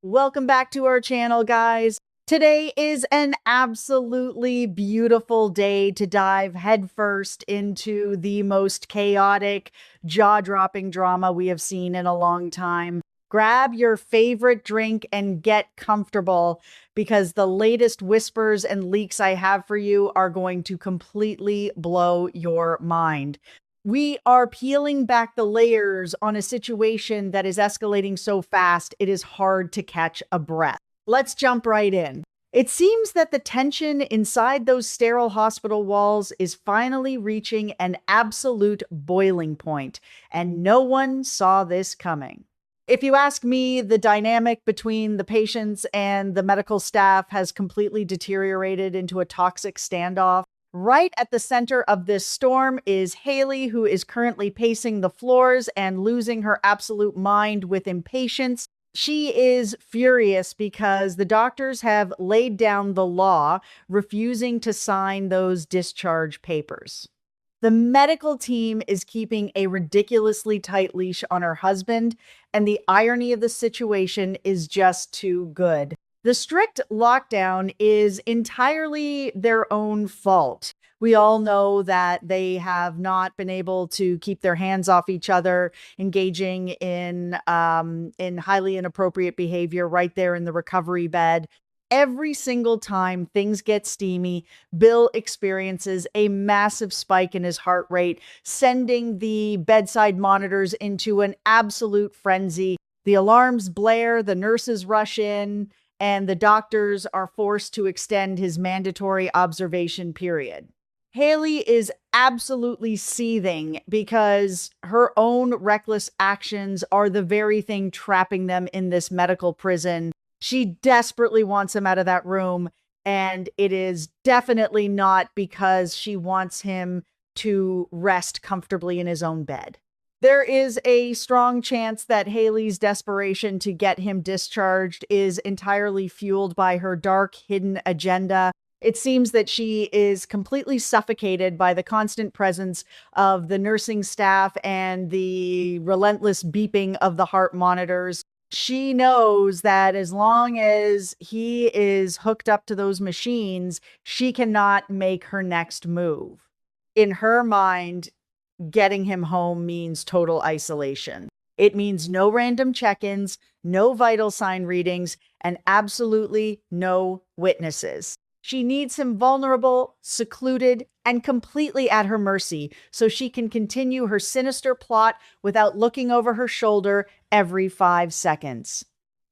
Welcome back to our channel, guys. Today is an absolutely beautiful day to dive headfirst into the most chaotic, jaw-dropping drama we have seen in a long time. Grab your favorite drink and get comfortable because the latest whispers and leaks I have for you are going to completely blow your mind. We are peeling back the layers on a situation that is escalating so fast, it is hard to catch a breath. Let's jump right in. It seems that the tension inside those sterile hospital walls is finally reaching an absolute boiling point, and no one saw this coming. If you ask me, the dynamic between the patients and the medical staff has completely deteriorated into a toxic standoff. Right at the center of this storm is Hayley, who is currently pacing the floors and losing her absolute mind with impatience. She is furious because the doctors have laid down the law, refusing to sign those discharge papers. The medical team is keeping a ridiculously tight leash on her husband, and the irony of the situation is just too good. The strict lockdown is entirely their own fault. We all know that they have not been able to keep their hands off each other, engaging in highly inappropriate behavior right there in the recovery bed. Every single time things get steamy, Bill experiences a massive spike in his heart rate, sending the bedside monitors into an absolute frenzy. The alarms blare, the nurses rush in, and the doctors are forced to extend his mandatory observation period. Hayley is absolutely seething because her own reckless actions are the very thing trapping them in this medical prison. She desperately wants him out of that room, and it is definitely not because she wants him to rest comfortably in his own bed. There is a strong chance that Hayley's desperation to get him discharged is entirely fueled by her dark, hidden agenda. It seems that she is completely suffocated by the constant presence of the nursing staff and the relentless beeping of the heart monitors. She knows that as long as he is hooked up to those machines, she cannot make her next move. In her mind, getting him home means total isolation. It means no random check-ins, no vital sign readings, and absolutely no witnesses. She needs him vulnerable, secluded, and completely at her mercy so she can continue her sinister plot without looking over her shoulder every 5 seconds.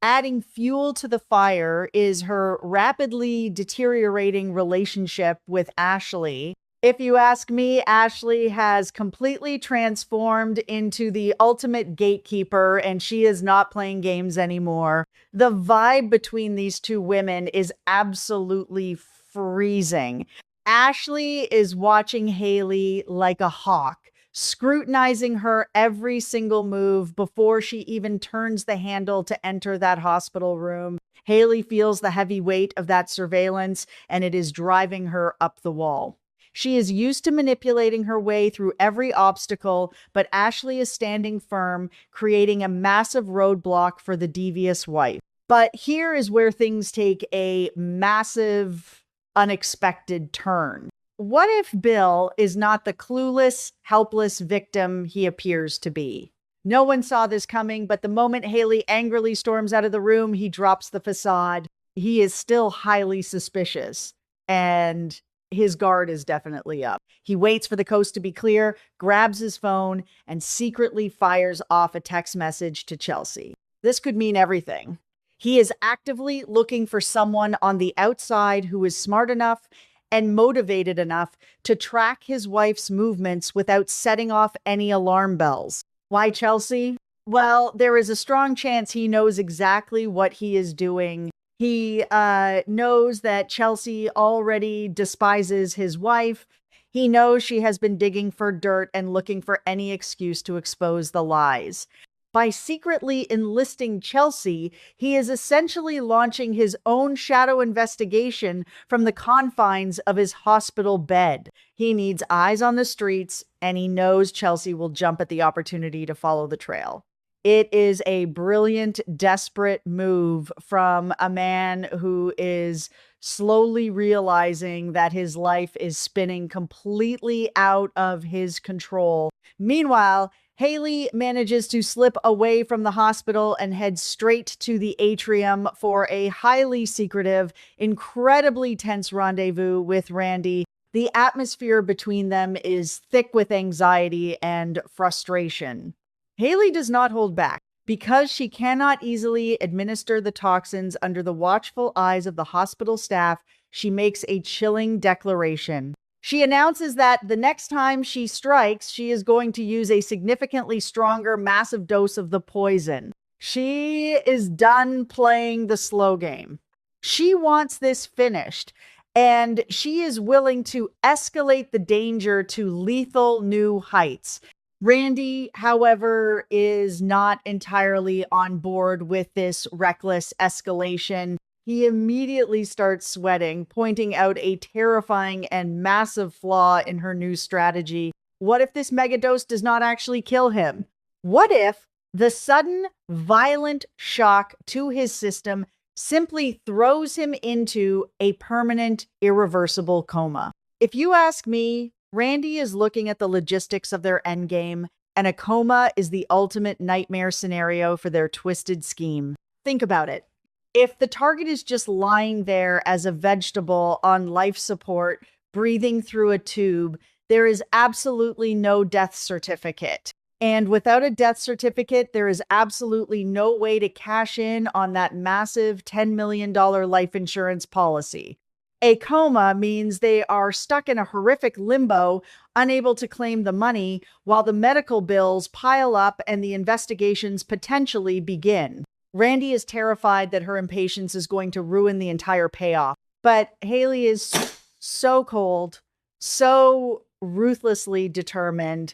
Adding fuel to the fire is her rapidly deteriorating relationship with Ashley. If you ask me, Ashley has completely transformed into the ultimate gatekeeper, and she is not playing games anymore. The vibe between these two women is absolutely freezing. Ashley is watching Hayley like a hawk, scrutinizing her every single move before she even turns the handle to enter that hospital room. Hayley feels the heavy weight of that surveillance, and it is driving her up the wall. She is used to manipulating her way through every obstacle, but Ashley is standing firm, creating a massive roadblock for the devious wife. But here is where things take a massive, unexpected turn. What if Bill is not the clueless, helpless victim he appears to be? No one saw this coming, but the moment Hayley angrily storms out of the room, he drops the facade. He is still highly suspicious, and his guard is definitely up. He waits for the coast to be clear, grabs his phone, and secretly fires off a text message to Chelsea. This could mean everything. He is actively looking for someone on the outside who is smart enough and motivated enough to track his wife's movements without setting off any alarm bells. Why Chelsea? Well, there is a strong chance he knows exactly what he is doing. He knows that Chelsea already despises his wife. He knows she has been digging for dirt and looking for any excuse to expose the lies. By secretly enlisting Chelsea, he is essentially launching his own shadow investigation from the confines of his hospital bed. He needs eyes on the streets, and he knows Chelsea will jump at the opportunity to follow the trail. It is a brilliant, desperate move from a man who is slowly realizing that his life is spinning completely out of his control. Meanwhile, Hayley manages to slip away from the hospital and head straight to the atrium for a highly secretive, incredibly tense rendezvous with Randy. The atmosphere between them is thick with anxiety and frustration. Hayley does not hold back. Because she cannot easily administer the toxins under the watchful eyes of the hospital staff, she makes a chilling declaration. She announces that the next time she strikes, she is going to use a significantly stronger, massive dose of the poison. She is done playing the slow game. She wants this finished, and she is willing to escalate the danger to lethal new heights. Randy, however, is not entirely on board with this reckless escalation. He immediately starts sweating, pointing out a terrifying and massive flaw in her new strategy. What if this megadose does not actually kill him? What if the sudden, violent shock to his system simply throws him into a permanent, irreversible coma? If you ask me, Randy is looking at the logistics of their endgame, and a coma is the ultimate nightmare scenario for their twisted scheme. Think about it. If the target is just lying there as a vegetable on life support, breathing through a tube, there is absolutely no death certificate. And without a death certificate, there is absolutely no way to cash in on that massive $10 million life insurance policy. A coma means they are stuck in a horrific limbo, unable to claim the money, while the medical bills pile up and the investigations potentially begin. Randy is terrified that her impatience is going to ruin the entire payoff. But Hayley is so cold, so ruthlessly determined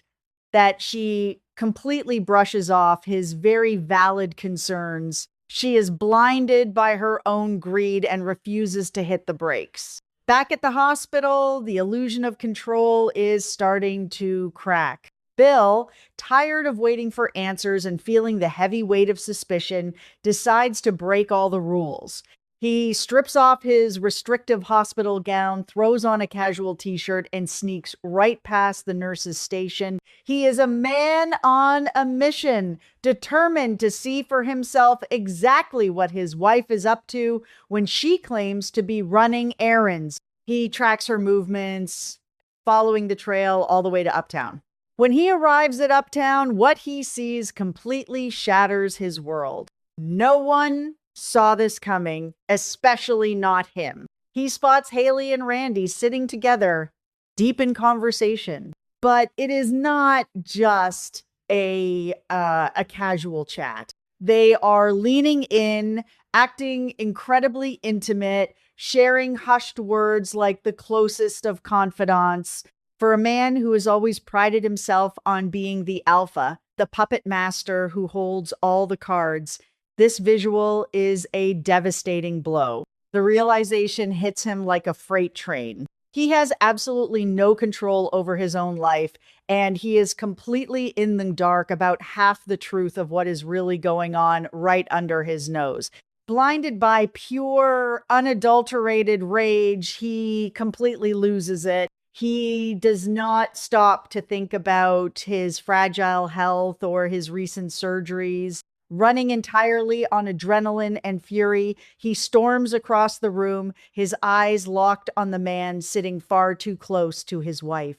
that she completely brushes off his very valid concerns. She is blinded by her own greed and refuses to hit the brakes. Back at the hospital, the illusion of control is starting to crack. Bill, tired of waiting for answers and feeling the heavy weight of suspicion, decides to break all the rules. He strips off his restrictive hospital gown, throws on a casual t-shirt, and sneaks right past the nurse's station. He is a man on a mission, determined to see for himself exactly what his wife is up to when she claims to be running errands. He tracks her movements, following the trail all the way to Uptown. When he arrives at Uptown, what he sees completely shatters his world. No one saw this coming, especially not him. He spots Hayley and Randy sitting together, deep in conversation. But it is not just a casual chat. They are leaning in, acting incredibly intimate, sharing hushed words like the closest of confidants. For a man who has always prided himself on being the alpha, the puppet master who holds all the cards, this visual is a devastating blow. The realization hits him like a freight train. He has absolutely no control over his own life, and he is completely in the dark about half the truth of what is really going on right under his nose. Blinded by pure, unadulterated rage, he completely loses it. He does not stop to think about his fragile health or his recent surgeries. Running entirely on adrenaline and fury, he storms across the room, his eyes locked on the man sitting far too close to his wife.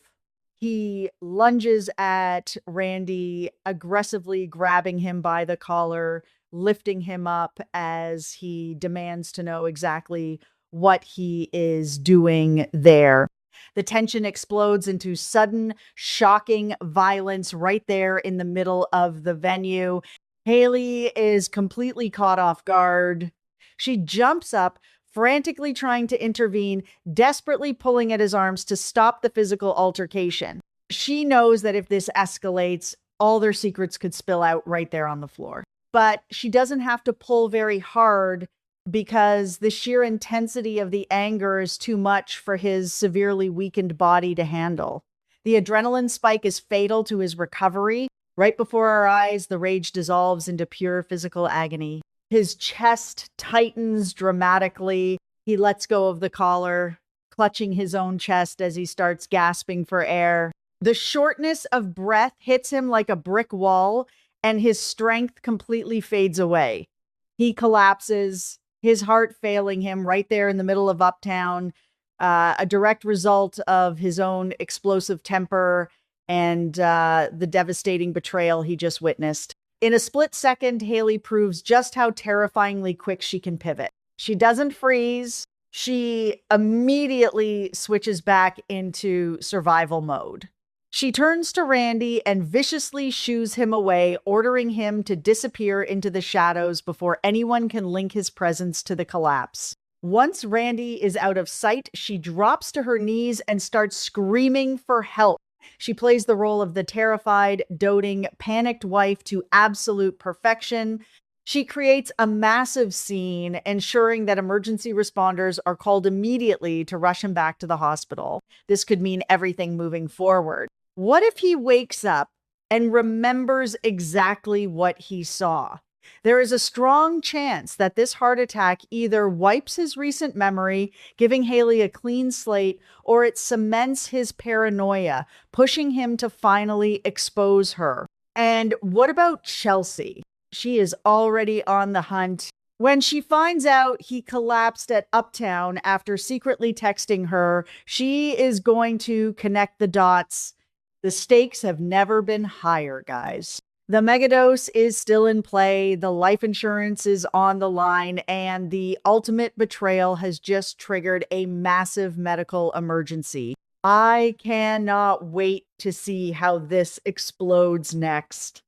He lunges at Randy, aggressively grabbing him by the collar, lifting him up as he demands to know exactly what he is doing there. The tension explodes into sudden, shocking violence right there in the middle of the venue. Hayley is completely caught off guard. She jumps up, frantically trying to intervene, desperately pulling at his arms to stop the physical altercation. She knows that if this escalates, all their secrets could spill out right there on the floor. But she doesn't have to pull very hard because the sheer intensity of the anger is too much for his severely weakened body to handle. The adrenaline spike is fatal to his recovery. Right before our eyes, the rage dissolves into pure physical agony. His chest tightens dramatically. He lets go of the collar, clutching his own chest as he starts gasping for air. The shortness of breath hits him like a brick wall, and his strength completely fades away. He collapses, his heart failing him right there in the middle of Uptown, a direct result of his own explosive temper and the devastating betrayal he just witnessed. In a split second, Hayley proves just how terrifyingly quick she can pivot. She doesn't freeze. She immediately switches back into survival mode. She turns to Randy and viciously shoos him away, ordering him to disappear into the shadows before anyone can link his presence to the collapse. Once Randy is out of sight, she drops to her knees and starts screaming for help. She plays the role of the terrified, doting, panicked wife to absolute perfection. She creates a massive scene, ensuring that emergency responders are called immediately to rush him back to the hospital. This could mean everything moving forward. What if he wakes up and remembers exactly what he saw? There is a strong chance that this heart attack either wipes his recent memory, giving Hayley a clean slate, or it cements his paranoia, pushing him to finally expose her. And what about Chelsea? She is already on the hunt. When she finds out he collapsed at Uptown after secretly texting her, she is going to connect the dots. The stakes have never been higher, guys. The megadose is still in play, the life insurance is on the line, and the ultimate betrayal has just triggered a massive medical emergency. I cannot wait to see how this explodes next.